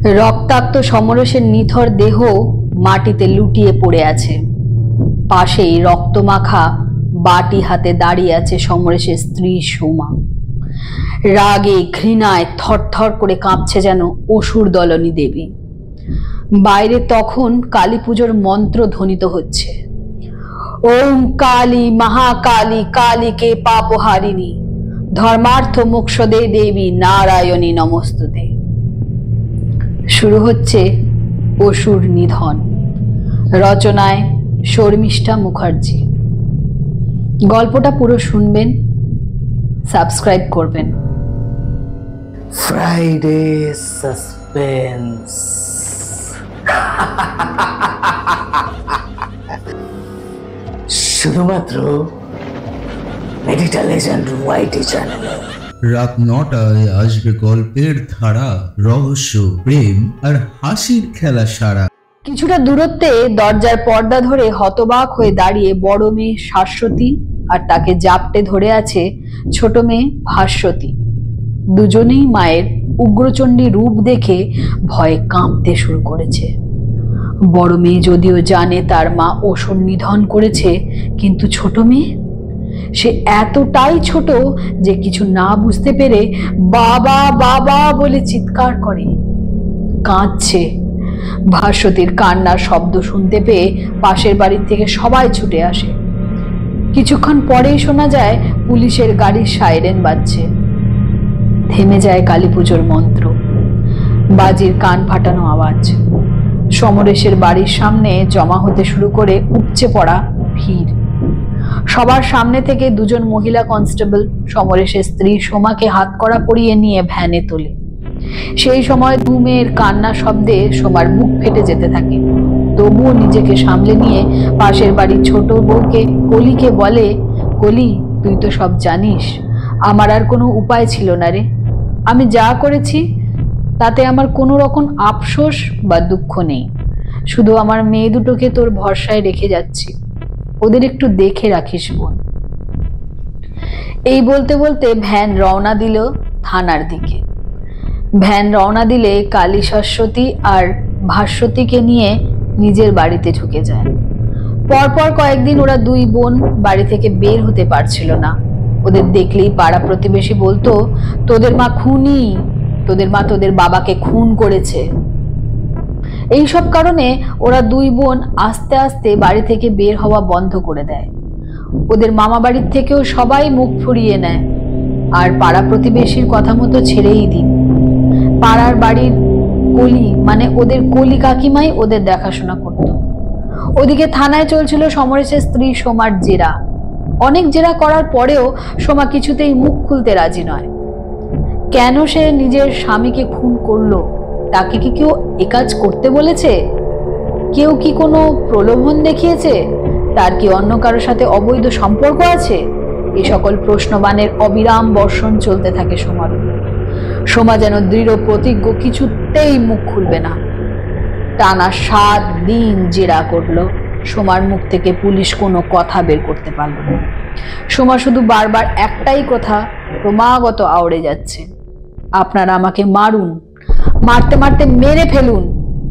রক্তাক্ত সমরেশের নিথর দেহ মাটিতে লুটিয়ে পড়ে আছে। পাশেই রক্তমাখা বাটি হাতে দাঁড়িয়ে আছে সমরেশের স্ত্রী সোমা। রাগে ঘৃণায় থরথর করে কাঁপছে যেন অসুর দলনী দেবী। বাইরে তখন কালী পুজোর মন্ত্র ধ্বনিত হচ্ছে। ওম কালী মহাকালী কালীকে পাপহারিণী ধর্মার্থ মোক্ষদে দেবী নারায়ণী নমস্তুতে। শুরু হচ্ছে অসুর নিধন। রচনায় শর্মিষ্ঠা মুখার্জি। গল্পটা পুরো শুনবেন, সাবস্ক্রাইব করবেন। Friday suspense. শুধুমাত্র মেডিটা লেজেন্ড ওয়াইটি চ্যানেলে। রাত ৯টায় আসবে গল্পের ধারা, রহস্য, প্রেম আর হাসির খেলা সারা। কিছুটা দূরত্বে দরজার পর্দা ধরে হতবাক হয়ে দাঁড়িয়ে বড় মেয়ে শাশ্বতী আর তাকে জাপটে ধরে আছে ছোট মেয়ে ভাস্বতী। দুজনেই মায়ের উগ্রচণ্ডী রূপ দেখে ভয়ে কাঁপতে শুরু করেছে। বড় মেয়ে যদিও জানে তার মা অসুর নিধন করেছে, কিন্তু ছোট মেয়ে, সে এতটাই ছোট যে কিছু না বুঝতে পেরে বাবা বাবা বলে চিৎকার করে, কাঁদছে। ভাস্বতীর কান্নার শব্দ শুনতে পেয়ে পাশের বাড়ির থেকে সবাই ছুটে আসে। কিছুক্ষণ পরেই শোনা যায় পুলিশের গাড়ির সাইরেন বাজছে। থেমে যায় কালী পুজোর মন্ত্র, বাজির কান ফাটানো আওয়াজ। সমরেশের বাড়ির সামনে জমা হতে শুরু করে উপচে পড়া ভিড়। সবার সামনে থেকে দুজন মহিলা কনস্টেবল সমরেশের স্ত্রী সোমাকে হাতকড়া পরিয়ে নিয়ে ভ্যানে তোলে। সেই সময় দু মেয়ের কান্না শব্দে সোমার বুক ফেটে যেতে থাকে। তবুও নিজেকে সামলে নিয়ে পাশের বাড়ির ছোট বউকে কলিকে বলে, কলি, তুই তো সব জানিস, আমার আর কোনো উপায় ছিল না রে। আমি যা করেছি তাতে আমার কোনো রকম আফসোস বা দুঃখ নেই। শুধু আমার মেয়ে দুটোকে তোর ভরসায় রেখে যাচ্ছি, ওদের একটু দেখে রাখিস বোন। এই বলতে বলতে ভ্যান রওনা দিল থানার দিকে। ভ্যান রওনা দিলে কালী শাশ্বতী আর ভাস্বতীকে নিয়ে নিজের বাড়িতে ঢুকে যায়। পরপর কয়েকদিন ওরা দুই বোন বাড়ি থেকে বের হতে পারছিল না। ওদের দেখলেই পাড়া প্রতিবেশী বলতো, তোদের মা খুনি, তোদের মা তোদের বাবাকে খুন করেছে। এইসব কারণে ওরা দুই বোন আস্তে আস্তে বাড়ি থেকে বের হওয়া বন্ধ করে দেয়। ওদের মামা বাড়ির থেকেও সবাই মুখ ফুরিয়ে নেয়, আর পাড়া প্রতিবেশীর কথা মতো ছেড়েই দিন। পাড়ার বাড়ির কলি, মানে ওদের কলি কাকিমাই ওদের দেখাশোনা করত। ওদিকে থানায় চলছিল সমরেশের স্ত্রী সোমার জেরা। অনেক জেরা করার পরেও সোমা কিছুতেই মুখ খুলতে রাজি নয়। কেন সে নিজের স্বামীকে খুন করলো, তাকে কি কেউ এ কাজ করতে বলেছে? কেউ কি কোনো প্রলোভন দেখিয়েছে? তার কি অন্য কারোর সাথে অবৈধ সম্পর্ক আছে? এই সকল প্রশ্নবাণের অবিরাম বর্ষণ চলতে থাকে সোমার উপর। সোমা যেন দৃঢ় প্রতিজ্ঞ, কিছুতেই মুখ খুলবে না। টানা 7 দিন জেরা করলো, সোমার মুখ থেকে পুলিশ কোনো কথা বের করতে পারল না। সোমা শুধু বারবার একটাই কথা ক্রমাগত আওড়ে যাচ্ছে, আপনারা আমাকে মারুন, মারতে মারতে মেরে ফেলুন,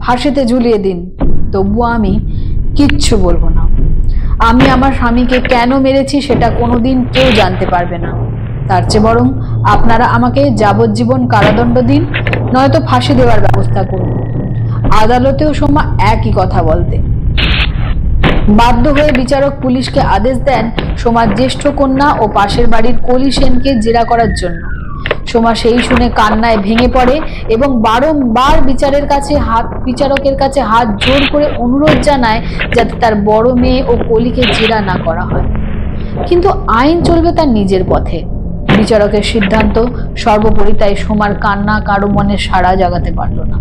ফাঁসিতে ঝুলিয়ে দিন, তবুও আমি কিচ্ছু বলবো না। আমি আমার স্বামীকে কেন মেরেছি সেটা কোনোদিন কেউ জানতে পারবে না। তার চেয়ে বরং আপনারা আমাকে যাবজ্জীবন কারাদণ্ড দিন, নয়তো ফাঁসি দেওয়ার ব্যবস্থা করুন। আদালতেও সোমা একই কথা বলতে বাধ্য হয়ে বিচারক পুলিশকে আদেশ দেন সোমার জ্যেষ্ঠ কন্যা ও পাশের বাড়ির কলি সেনকে জেরা করার জন্য। সোমা সেই শুনে কান্নায় ভেঙে পড়ে এবং বারংবার বিচারকের কাছে হাত জোর করে অনুরোধ জানায় যাতে তার বড় মেয়ে ও কলিকে জেরা না করা হয়। কিন্তু আইন চলবে তার নিজের পথে। বিচারকের সিদ্ধান্ত সর্বোপরি, তাই সোমার কান্না কারো মনে সাড়া জাগাতে পারল না।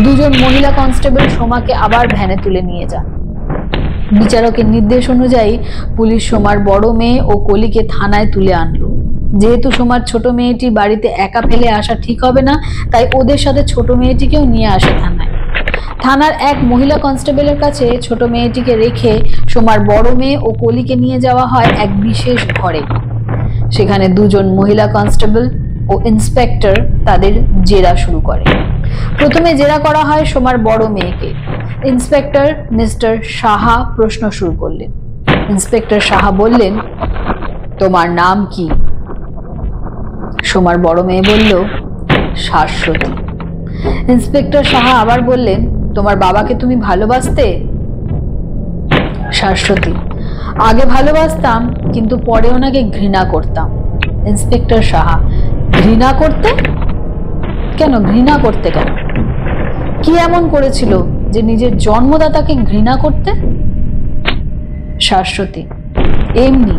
দুজন মহিলা কনস্টেবল সোমাকে আবার ভ্যানে তুলে নিয়ে যান। বিচারকের নির্দেশ অনুযায়ী পুলিশ সোমার বড় মেয়ে ও কলিকে থানায় তুলে আনলো। যেহেতু সোমার ছোট মেয়েটি বাড়িতে একা ফেলে আসা ঠিক হবে না, তাই ওদের সাথে ছোট মেয়েটিকেও নিয়ে আসে থানায়। থানার এক মহিলা কনস্টেবলের কাছে ছোট মেয়েটিকে রেখে সোমার বড় মেয়ে ও কলিকে নিয়ে যাওয়া হয় এক বিশেষ ঘরে। সেখানে দুজন মহিলা কনস্টেবল ও ইন্সপেক্টর তাদের জেরা শুরু করে। প্রথমে জেরা করা হয় সোমার বড় মেয়েকে। ইন্সপেক্টর মিস্টার সাহা প্রশ্ন শুরু করলেন। ইন্সপেক্টর সাহা বললেন, তোমার নাম কি? সোমার বড় মেয়ে বলল, শাশ্বতী। ইন্সপেক্টর সাহা আবার বললেন, তোমার বাবাকে তুমি ভালোবাসতে? শাশ্বতী, আগে ভালোবাসতাম, কিন্তু পরে ওনাকে ঘৃণা করতাম। ইন্সপেক্টর সাহা, ঘৃণা করতে? কেন ঘৃণা করতে? কেন? কি এমন করেছিল যে নিজের জন্মদাতাকে ঘৃণা করতে? শাশ্বতী, এমনি।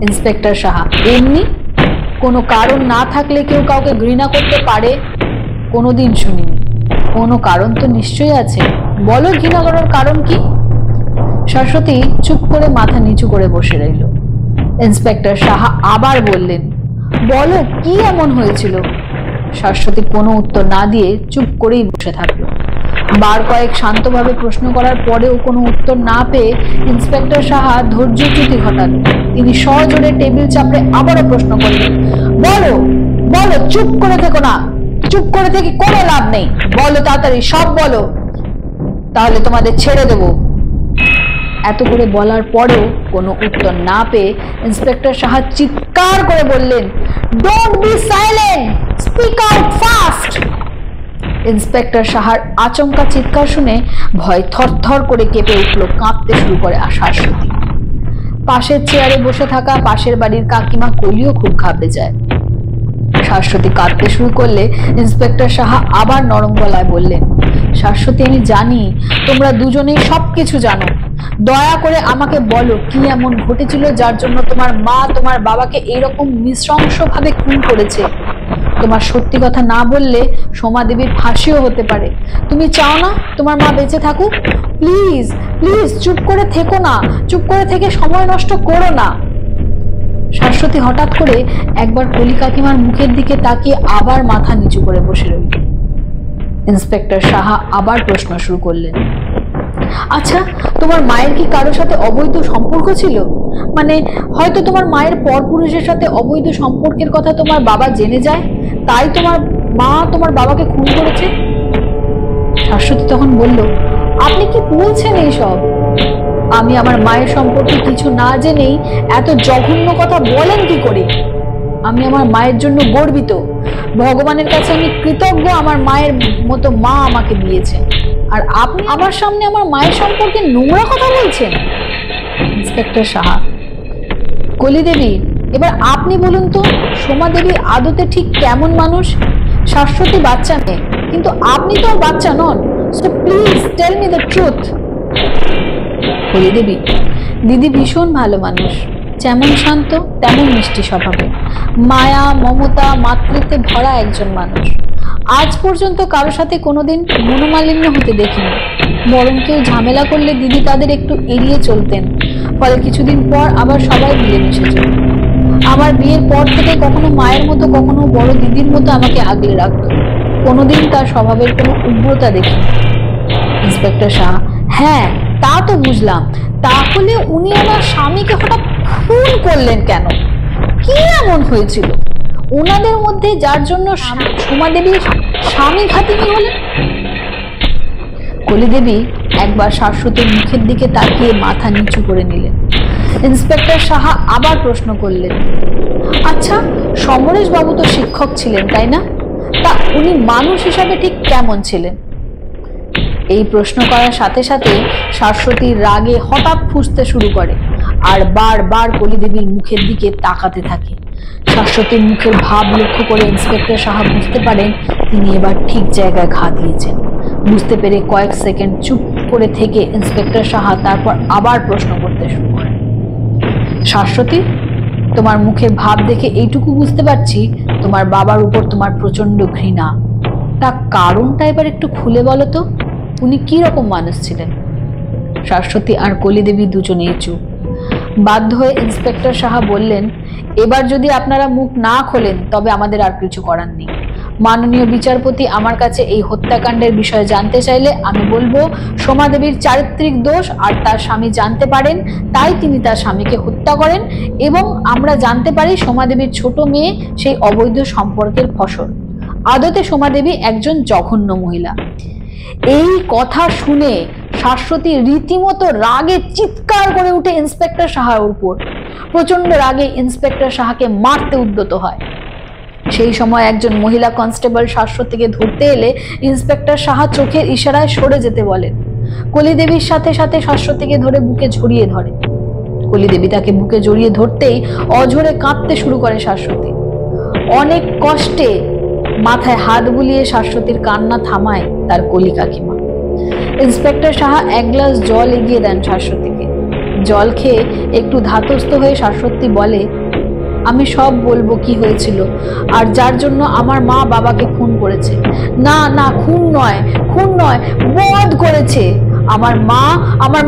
ইন্সপেক্টর সাহা, এমনি? কোনো কারণ না থাকলে কেউ কাউকে ঘৃণা করতে পারে? কোনোদিন শুনিনি। কোনো কারণ তো নিশ্চয়ই আছে, বলো ঘৃণা করার কারণ কি? শাশ্বতী চুপ করে মাথা নিচু করে বসে রইল। ইন্সপেক্টর সাহা আবার বললেন, বলো কি এমন হয়েছিল? শাশ্বতী কোনো উত্তর না দিয়ে চুপ করেই বসে থাকলো। বার কয়েক শান্তভাবে প্রশ্ন করার পরেও কোনো উত্তর না পেয়ে ইন্সপেক্টর সাহা ধৈর্যচ্যুতি ঘটালেন। তিনি সজোরে টেবিল চাপড়ে আবারও প্রশ্ন করলেন, বলো বলো, চুপ করে থেকো না, চুপ করে থেকে কোনো লাভ নেই, বলো তাড়াতাড়ি, সব বলো, তাহলে তোমাদের ছেড়ে দেবো। এত করে বলার পরেও কোনো উত্তর না পেয়ে ইন্সপেক্টর সাহা চিৎকার করে বললেন, don't be silent, speak out fast. Inspector সাহার আচমকা চিৎকার শুনে ভয় থরথর করে কেঁপে উঠল, কাঁপতে শুরু করে শাশ্বতী। পাশের চেয়ারে বসে থাকা পাশের বাড়ির কাকিমা কলিও খুব ঘাবড়ে যায়। শাশ্বতী কাঁদতে শুরু করলে ইন্সপেক্টর সাহা আবার নরম গলায় বললেন, শাশ্বতী, আমি জানি তোমরা দুজনেই সবকিছু জানো, দয়া করে আমাকে বলো কি এমন ঘটেছিল যার জন্য তোমার মা তোমার বাবাকে এরকম নৃশংসভাবে খুন করেছে। তোমার সত্যি কথা না বললে সোমা দেবীর ফাঁসিও হতে পারে। তুমি চাও না তোমার মা বেঁচে থাকুক? প্লিজ প্লিজ চুপ করে থেকো না, চুপ করে থেকে সময় নষ্ট করো না। শাশ্বতী হঠাৎ করে একবার কলি কাকিমার মুখের দিকে তাকিয়ে আবার মাথা নিচু করে বসে রইল। ইন্সপেক্টর সাহা আবার প্রশ্ন শুরু করলেন, আচ্ছা, তোমার মায়ের কি কারোর সাথে অবৈধ সম্পর্ক ছিল? মানে হয়তো তোমার মায়ের পরপুরুষের সাথে অবৈধ সম্পর্কের কথা তোমার বাবা জেনে যায়, তাই তোমার মা তোমার বাবাকে খুন করেছে? শাশ্বতী তখন বলল, আপনি কি বলছেন এইসব? আমি আমার মায়ের সম্পর্কে কিছু না জেনেই এত জঘন্য কথা বলেন কি করে? আমি আমার মায়ের জন্য গর্বিত, ভগবানের কাছে আমি কৃতজ্ঞ আমার মায়ের মতো মা আমাকে দিয়েছে, আর আপনি আমার সামনে আমার মায়ের সম্পর্কে নোংরা কথা বলছেন। ইন্সপেক্টর সাহা, কলি দেবী, এবার আপনি বলুন তো, সোমা দেবী আদতে ঠিক কেমন মানুষ? শাশ্বতী বাচ্চা মেয়ে, কিন্তু আপনি তো আর বাচ্চা নন, so please tell me the truth. Koli Debi, দিদি ভীষণ ভালো মানুষ, যেমন শান্ত তেমন মিষ্টি স্বভাবে, মায়া মমতা মাতৃত্বে ভরা একজন মানুষ। আজ পর্যন্ত কারোর সাথে কোনোদিন মনোমালিন্য হতে দেখিনি, বরং কেউ ঝামেলা করলে দিদি তাদের একটু এড়িয়ে চলতেন, ফলে কিছুদিন পর আবার সবাই মিলেমিশে যেত। আমার বিয়ের পর থেকে কখনো মায়ের মতো কখনো বড় দিদির মতো আমাকে আগলে রাখতো, কোনোদিন তার স্বভাবের কোনো উগ্রতা দেখিনি। ইন্সপেক্টর সাহা, হ্যাঁ তা তো বুঝলাম, তাহলে উনি আমার স্বামীকে হঠাৎ খুন করলেন কেন? কি এমন হয়েছিল ওনাদের মধ্যে যার জন্য সোমা দেবীর স্বামী ঘাতিনী হলেন? কলি দেবী একবার শাশ্বতীর মুখের দিকে তাকিয়ে মাথা নিচু করে নিলেন। ইন্সপেক্টর সাহা আবার প্রশ্ন করলেন, আচ্ছা, সমরেশ বাবু তো শিক্ষক ছিলেন তাই না? তা উনি মানুষ হিসাবে ঠিক কেমন ছিলেন? এই প্রশ্ন করার সাথে সাথে শাশ্বতী রাগে হঠাৎ ফুঁসতে শুরু করে আর বারবার কলি দেবীর মুখের দিকে তাকাতে থাকে। শাশ্বতীর মুখের ভাব লক্ষ্য করে ইন্সপেক্টর সাহা বুঝতে পারেন তিনি এবার ঠিক জায়গায় ঘা দিয়েছেন। বুঝতে পেরে কয়েক সেকেন্ড চুপ করে থেকে ইন্সপেক্টর সাহা তারপর আবার প্রশ্ন করতে শুরু করেন, শাশ্বতী, তোমার মুখের ভাব দেখে এইটুকু বুঝতে পারছি তোমার বাবার উপর তোমার প্রচন্ড ঘৃণা। তা কারণটা এবার একটু খুলে বলো তো, উনি কি রকম মানুষ ছিলেন? শাশ্বতী আর কলি দেবী দুজনেই চুপ। বাধ্য হয়ে ইন্সপেক্টর সাহা বললেন, এবার যদি আপনারা মুখ না খোলেন তবে আমাদের আর কিছু করার নেই। মাননীয় বিচারপতি আমার কাছে এই হত্যাকাণ্ডের বিষয়ে জানতে চাইলে আমি বলবো সোমা দেবীর চারিত্রিক দোষ আর তার স্বামী জানতে পারেন, তাই তিনি তার স্বামীকে হত্যা করেন, এবং আমরা জানতে পারি সোমা দেবীর ছোট মেয়ে সেই অবৈধ সম্পর্কের ফসল। আদতে সোমা দেবী একজন জঘন্য মহিলা। এই কথা শুনে শাশ্বতী রীতিমতো রাগে চিৎকার করে উঠে ইন্সপেক্টর সাহার উপর। প্রচন্ড রাগে ইন্সপেক্টর সাহাকে মারতে উদ্যত হয়। সেই সময় একজন মহিলা কনস্টেবল শাশ্বতীকে ধরতে এলে ইন্সপেক্টর সাহা চোখের ইশারায় সরে যেতে বলেন। কলি দেবীর সাথে সাথে শাশ্বতীকে ধরে বুকে জড়িয়ে ধরে। কলি দেবী তাকে বুকে জড়িয়ে ধরতেই অঝরে কাঁদতে শুরু করে শাশ্বতী। অনেক কষ্টে মাথায় হাত বুলিয়ে শাশ্বতীর কান্না থামায় তার কলি কাকিমা। ইন্সপেক্টর সাহা এক গ্লাস জল এগিয়ে দেন শাশ্বতীকে। জল খেয়ে একটু ধাতস্থ হয়ে শাশ্বতী বলে, আমি সব বলবো কি হয়েছিল আর যার জন্য আমার মা বাবাকে খুন করেছে। না না, খুন নয়, খুন নয়, বধ করেছে। আমার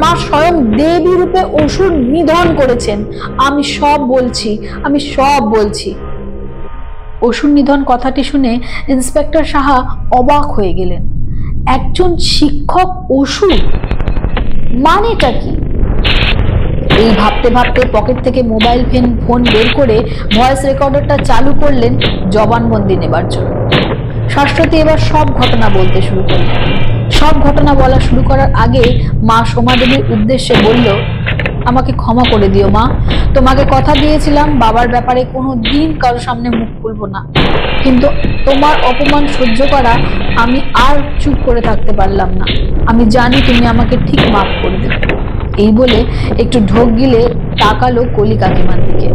মা স্বয়ং দেবী রূপে অসুর নিধন করেছেন। আমি সব বলছি। অসুর নিধন কথাটি শুনে ইন্সপেক্টর সাহা অবাক হয়ে গেলেন। একজন শিক্ষক অসুর, মানেটা কি? এই ভাবতে ভাবতে পকেট থেকে মোবাইল ফোন বের করে ভয়েস রেকর্ডারটা চালু করলেন জবানবন্দি নেবার জন্য। শাশ্বতী এবার সব ঘটনা বলতে শুরু করলেন। সব ঘটনা বলা শুরু করার আগে মা সোমা দেবীর উদ্দেশ্যে বলল, আমাকে ক্ষমা করে দিও মা, তোমাকে কথা দিয়েছিলাম বাবার ব্যাপারে কোনো দিন কারোর সামনে মুখ খুলবো না, কিন্তু তোমার অপমান সহ্য করা আমি আর চুপ করে থাকতে পারলাম না। আমি জানি তুমি আমাকে ঠিক মাফ করে দেবে। এই বলে একটু ঢোক গিলে তাকালো কলি কাকিমার দিকে।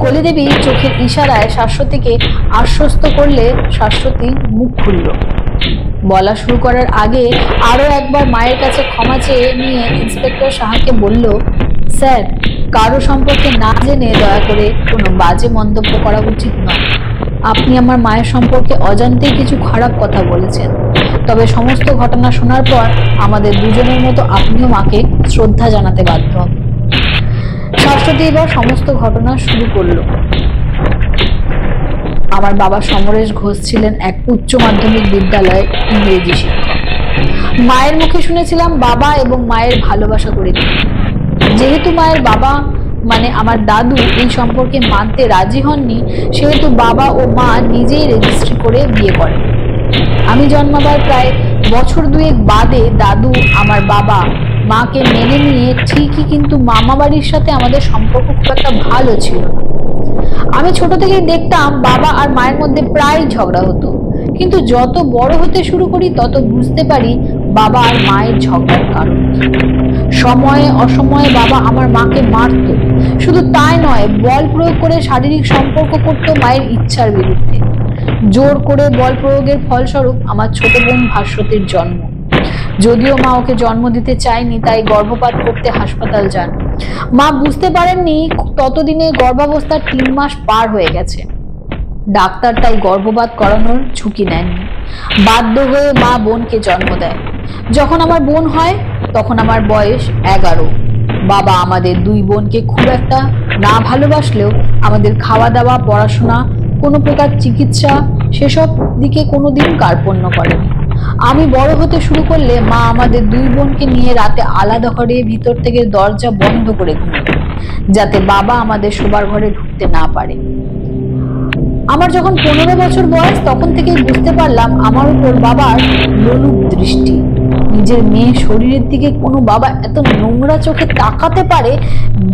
কলি দেবী চোখের ইশারায় শাশ্বতীকে আশ্বস্ত করলে শাশ্বতী মুখ খুলল। বলা শুরু করার আগে আরো একবার মায়ের কাছে ক্ষমা চেয়ে নিয়ে ইন্সপেক্টর সাহাকে বলল, স্যার, কারো সম্পর্কে না জেনে দয়া করে কোনো বাজে মন্তব্য করা উচিত নয়। আপনি আমার মায়ের সম্পর্কে অজান্তেই কিছু খারাপ কথা বলেছেন, তবে সমস্ত ঘটনা শোনার পর আমাদের দুজনের মতো আপনিও মাকে শ্রদ্ধা জানাতে বাধ্য হবেন। শাশ্বতী এবার সমস্ত ঘটনা শুরু করলো। আমার বাবা সমরেশ ঘোষ ছিলেন এক উচ্চ মাধ্যমিক বিদ্যালয়ের ইংরেজি শিক্ষক। মায়ের মুখে শুনেছিলাম বাবা এবং মায়ের ভালোবাসা করে দিলেন। যেহেতু মায়ের বাবা মানে আমার দাদু এই সম্পর্কে মানতে রাজি হননি, সেহেতু বাবা ও মা নিজেই রেজিস্ট্রি করে বিয়ে করেন। আমি জন্মাবার প্রায় বছর দুয়েক বাদে দাদু আমার বাবা মাকে মেনে নিয়ে ঠিকই, কিন্তু মামা বাড়ির সাথে আমাদের সম্পর্ক খুব একটা ভালো ছিল না। আমি ছোট থেকেই দেখতাম বাবা আর মায়ের মধ্যে প্রায় ঝগড়া হতো, কিন্তু যত বড় হতে শুরু করি তত বুঝতে পারি বাবা আর মায়ের ঝগড়ার কারণ। সময়ে অসময়ে বাবা আমার মাকে মারত, শুধু তাই নয়, বল প্রয়োগ করে শারীরিক সম্পর্ক করত মায়ের ইচ্ছার বিরুদ্ধে। জোর করে বল প্রয়োগের ফলস্বরূপ আমার ছোট বোন ভাস্বতীর জন্ম। যদিও মা ওকে জন্ম দিতে চায়নি, তাই গর্ভপাত করতে হাসপাতাল যান। মা বুঝতে পারেননি ততদিনে গর্ভাবস্থার 3 মাস পার হয়ে গেছে। ডাক্তার তাই গর্ভপাত করানোর ঝুঁকি নেননি। বাধ্য হয়ে মা বোনকে জন্ম দেয়। যখন আমার বোন হয় তখন আমার বয়স 11। বাবা আমাদের 2 বোনকে খুব একটা না ভালোবাসলেও আমাদের খাওয়া দাওয়া, পড়াশোনা, কোনো প্রকার চিকিৎসা সেসব দিকে কোনোদিন কার্পণ্য করেনি। আমি বড় হতে শুরু করলে মা আমাদের 2 বোনকে নিয়ে রাতে আলাদা ঘরে ভিতর থেকে দরজা বন্ধ করে ঘুমাতো, যাতে বাবা আমাদের শোবার ঘরে ঢুকতে না পারে। আমার যখন 15 বছর বয়স, তখন থেকেই বুঝতে পারলাম আমার উপর বাবার লোলুপ দৃষ্টি। নিজের মেয়ে শরীরের দিকে কোনো বাবা এত নোংরা চোখে তাকাতে পারে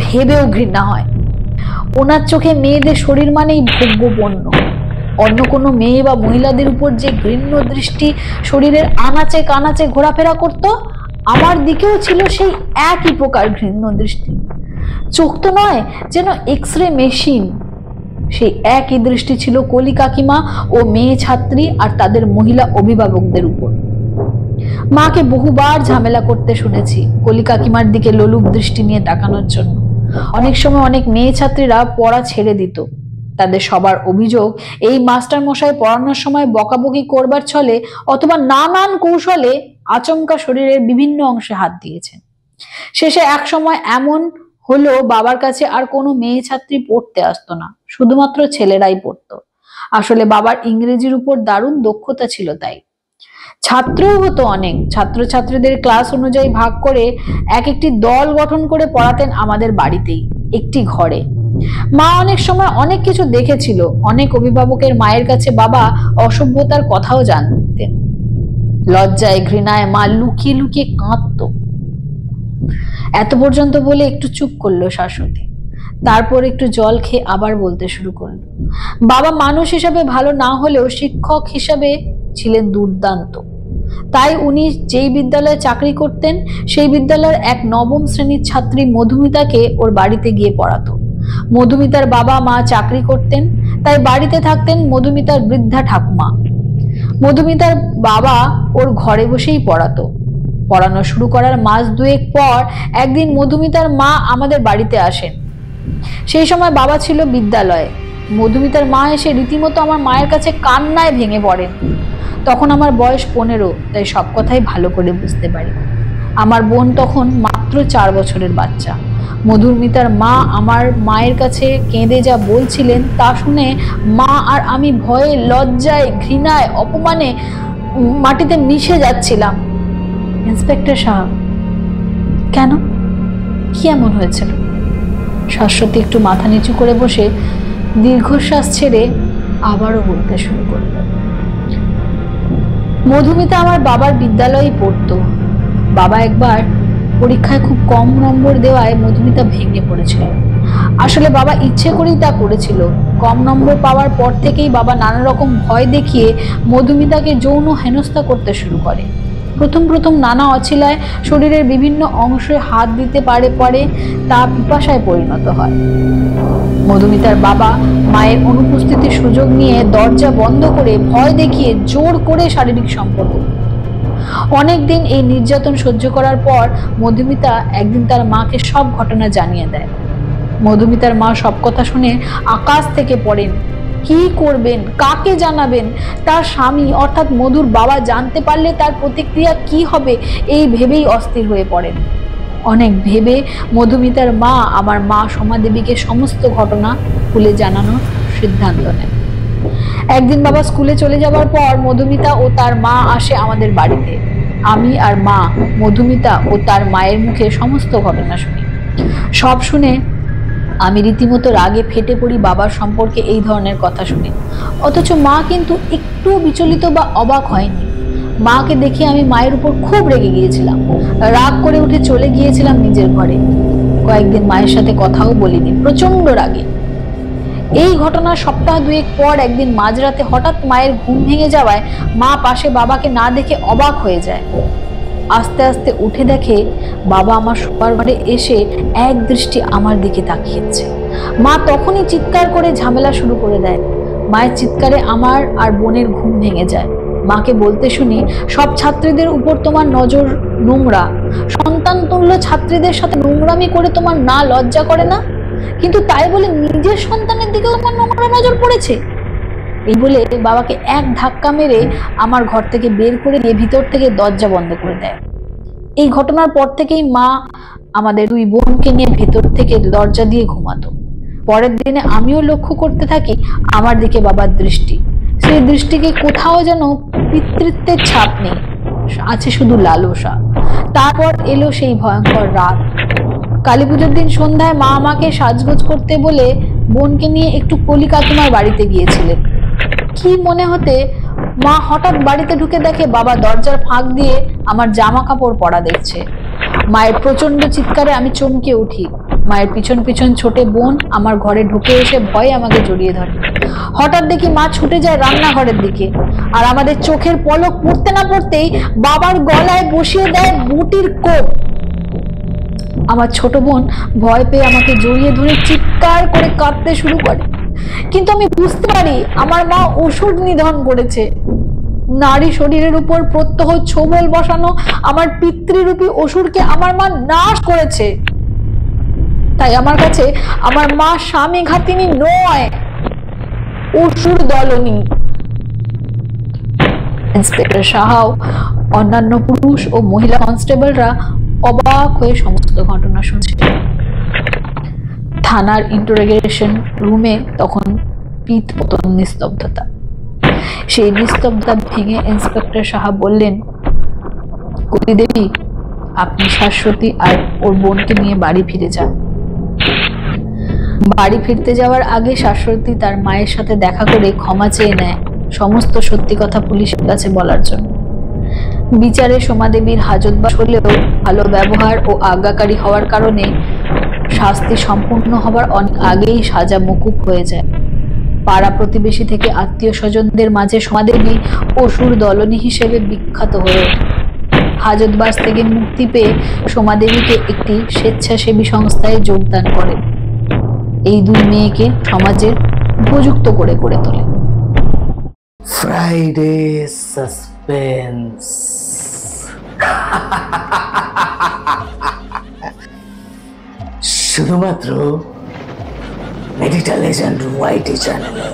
ভেবেও ঘৃণা হয়। ওনার চোখে মেয়েদের শরীর মানেই ভোগ্য পণ্য। অন্য কোনো মেয়ে বা মহিলাদের উপর যে ঘৃণ্য দৃষ্টি শরীরের আনাচে কানাচে ঘোরাফেরা করত, আমার দিকেও ছিল সেই একই প্রকার ঘৃণ্য দৃষ্টি। চোখ তো নয়, যেন এক্সরে মেশিন। সেই একই দৃষ্টি ছিল কলি কাকিমা ও মেয়ে ছাত্রী আর তাদের মহিলা অভিভাবকদের উপর। মাকে বহুবার ঝামেলা করতে শুনেছি কলি কাকিমার দিকে লোলুপ দৃষ্টি নিয়ে তাকানোর জন্য। অনেক সময় অনেক মেয়ে ছাত্রীরা পড়া ছেড়ে দিত। তাদের সবার অভিযোগ, এই মাস্টার মশাই পড়ানোর সময় বকাবকি করবার ছলে অথবা নানান কৌশলে আচমকা শরীরের বিভিন্ন অংশে হাত দিয়েছেন। শেষে এক সময় এমন হলো, বাবার কাছে আর কোনো মেয়ে ছাত্রী পড়তে আসতো না, শুধুমাত্র ছেলেরাই পড়তো। আসলে বাবার ইংরেজির উপর দারুণ দক্ষতা ছিল, তাই ছাত্রও হতো অনেক। ছাত্রছাত্রীদের ক্লাস অনুযায়ী ভাগ করে এক একটি দল গঠন করে পড়াতেন আমাদের বাড়িতেই, একটি ঘরে। মা অনেক সময় অনেক কিছু দেখেছিল, অনেক অভিভাবকের মায়ের কাছে বাবা অসভ্যতার কথাও জানতেন। লজ্জায় ঘৃণায় মা লুকিয়ে লুকিয়ে কাঁদতো। এত পর্যন্ত বলে একটু চুপ করলো শাশ্বতী। তারপর একটু জল খেয়ে আবার বলতে শুরু করলো, বাবা মানুষ হিসাবে ভালো না হলেও শিক্ষক হিসাবে ছিলেন দুর্দান্ত। তাই উনি যেই বিদ্যালয়ে চাকরি করতেন সেই বিদ্যালয়ের এক নবম শ্রেণীর ছাত্রী মধুমিতাকে ওর বাড়িতে গিয়ে পড়াতো। মধুমিতার বাবা মা চাকরি করতেন, তাই বাড়িতে থাকতেন মধুমিতার বৃদ্ধা ঠাকুমা। মধুমিতার বাবা ওর ঘরে বসেই পড়াতো। পড়ানো শুরু করার মাস দুয়েক পর একদিন মধুমিতার মা আমাদের বাড়িতে আসেন। সেই সময় বাবা ছিল বিদ্যালয়ে। মধুমিতার মা এসে রীতিমতো আমার মায়ের কাছে কান্নায় ভেঙে পড়েন। তখন আমার বয়স 15, তাই সব কথাই ভালো করে বুঝতে পারি। আমার বোন তখন মাত্র 4 বছরের বাচ্চা। মধুমিতার মা আমার মায়ের কাছে কেঁদে যা বলছিলেন তা শুনে মা আর আমি ভয়ে, লজ্জায়, ঘৃণায়, অপমানে মাটিতে মিশে যাচ্ছিলাম। ইন্সপেক্টর সাহেব, কেন, কি এমন হয়েছিল? শাশ্বতী একটু মাথা নিচু করে বসে দীর্ঘশ্বাস ছেড়ে আবারও বলতে শুরু করল। মধুমিতা আমার বাবার বিদ্যালয়েই পড়তো। বাবা একবার পরীক্ষায় খুব কম নম্বর দেওয়ায় মধুমিতা ভেঙে পড়েছিল। আসলে বাবা ইচ্ছে করেই তা করেছিল। কম নম্বর পাওয়ার পর থেকেই বাবা নানা রকম ভয় দেখিয়ে মধুমিতাকে যৌন হেনস্থা করতে শুরু করে। প্রথম নানা অছিলায় শরীরের বিভিন্ন অংশে হাত দিতে পরে তা পিপাসায় পরিণত হয়। মধুমিতার বাবা মায়ের অনুপস্থিতির সুযোগ নিয়ে দরজা বন্ধ করে ভয় দেখিয়ে জোর করে শারীরিক সম্পর্ক। অনেকদিন এই নির্যাতন সহ্য করার পর মধুমিতা একদিন তার মাকে সব ঘটনা জানিয়ে দেয়। মধুমিতার মা সব কথা শুনে আকাশ থেকে পড়েন। কি করবেন, কাকে জানাবেন? তার স্বামী অর্থাৎ মধুর বাবা জানতে পারলে তার প্রতিক্রিয়া কি হবে এই ভেবেই অস্থির হয়ে পড়েন। অনেক ভেবে মধুমিতার মা আমার মা সোমাদেবীকে সমস্ত ঘটনা খুলে জানানোর সিদ্ধান্ত নেন। একদিন বাবা স্কুলে চলে যাবার পর মধুমিতা ও তার মা আসে আমাদের বাড়িতে। আমি আর মা মধুমিতা ও তার মায়ের মুখে সমস্ত ঘটনা শুনি। সব শুনে আমি রীতিমতো রাগে ফেটে পড়ি বাবার সম্পর্কে এই ধরনের কথা শুনে। অথচ মা কিন্তু একটু বিচলিত বা অবাক হয়নি। মাকে দেখে আমি মায়ের উপর খুব রেগে গিয়েছিলাম। রাগ করে উঠে চলে গিয়েছিলাম নিজের ঘরে। কয়েকদিন মায়ের সাথে কথাও বলিনি, প্রচন্ড রাগে। এই ঘটনার সপ্তাহ দুয়েক পর একদিন মাঝরাতে হঠাৎ মায়ের ঘুম ভেঙে যাওয়ায় মা পাশে বাবাকে না দেখে অবাক হয়ে যায়। আস্তে আস্তে উঠে দেখে বাবা আমার শোবার ঘরে এসে এক দৃষ্টি আমার দিকে তাকিয়েছে। মা তখনই চিৎকার করে ঝামেলা শুরু করে দেয়। মায়ের চিৎকারে আমার আর বোনের ঘুম ভেঙে যায়। মাকে বলতে শুনি, সব ছাত্রীদের উপর তোমার নজর নোংরা, সন্তান তুল্য ছাত্রীদের সাথে নোংরামি করে তোমার না লজ্জা করে না? কিন্তু তাই বলে নিজের সন্তানের দিকেও তোমার নোংরা নজর পড়েছে। এই বলে বাবাকে এক ধাক্কা মেরে আমার ঘর থেকে বের করে দিয়ে ভিতর থেকে দরজা বন্ধ করে দেয়। এই ঘটনার পর থেকেই মা আমাদের দুই বোনকে নিয়ে ভেতর থেকে দরজা দিয়ে ঘুমাতো। পরের দিনে আমিও লক্ষ্য করতে থাকি আমার দিকে বাবার দৃষ্টি। সেই দৃষ্টিকে কোথাও যেন পিতৃত্বের ছাপ নেই, আছে শুধু লালসা। তারপর এলো সেই ভয়ঙ্কর রাত। কালী পুজোর দিন সন্ধ্যায় মা আমাকে সাজগোজ করতে বলে বোনকে নিয়ে একটু কলি কাকিমার বাড়িতে গিয়েছিলেন। কি মনে হতে মা হঠাৎ বাড়িতে ঢুকে দেখে বাবা দরজার ফাঁক দিয়ে আমার জামা কাপড় পরা দেখছে। মায়ের প্রচন্ড চিৎকারে আমি চমকে উঠি। মায়ের পিছন পিছন ছোটে বোন আমার ঘরে ঢুকে এসে ভয়ে আমাকে জড়িয়ে ধরে। হঠাৎ দেখি মা ছুটে যায় রান্নাঘরের দিকে, আর আমাদের চোখের পলক পড়তে না পড়তেই বাবার গলায় বসিয়ে দেয় বুটির কোপ। আমার ছোট বোন ভয় পেয়ে আমাকে জড়িয়ে ধরে চিৎকার করে কাঁদতে শুরু করে। কিন্তু আমি বুঝতে পারি আমার মা ওষুধ নিধন করেছে। নারী শরীরের উপর প্রত্যহ ছোবল বসানো আমার পিতৃরূপী অসুরকে আমার মা নাশ করেছে। তাই আমার কাছে আমার মা স্বামী ঘাতিনী নয়, অসুর দলনী। ইন্সপেক্টর সাহাও অন্যান্য পুরুষ ও মহিলা কনস্টেবলরা অবাক হয়ে সমস্ত ঘটনা শুনছে। থানার ইন্টারোগেশন রুমে তখন পিত পতন নিস্তব্ধতা। সেই নিস্তব্ধতা ভেঙে ইন্সপেক্টর সাহা বললেন, কলি দেবী, আপনি শাশ্বতী আর ওর বোনকে নিয়ে বাড়ি ফিরে যান। বাড়ি ফিরতে যাওয়ার আগে শাশ্বতী তার মায়ের সাথে দেখা করে ক্ষমা চেয়ে নেয় সমস্ত সত্যি কথা পুলিশের কাছে বলার জন্য। বিচারে সোমাদেবীর হাজতবাস হলেও ভালো ব্যবহার ও আজ্ঞাকারী হওয়ার কারণে শাস্তি সম্পূর্ণ হবার অনেক আগেই সাজা মকুব হয়ে যায়। পাড়া প্রতিবেশী থেকে আত্মীয় স্বজনদের মাঝে সোমাদেবী অসুর দলনী হিসেবে বিখ্যাত হয়ে ওঠে। হাজতবাস থেকে মুক্তি পেয়ে সোমাদেবীকে একটি স্বেচ্ছাসেবী সংস্থায় যোগদান করেন। এই দুই মেয়েকে সমাজের উপযুক্ত করে গড়ে তোলে। Friday suspense. শুধুমাত্র মেডিটা লেজেন্ড ওয়াইটি চ্যানেলে।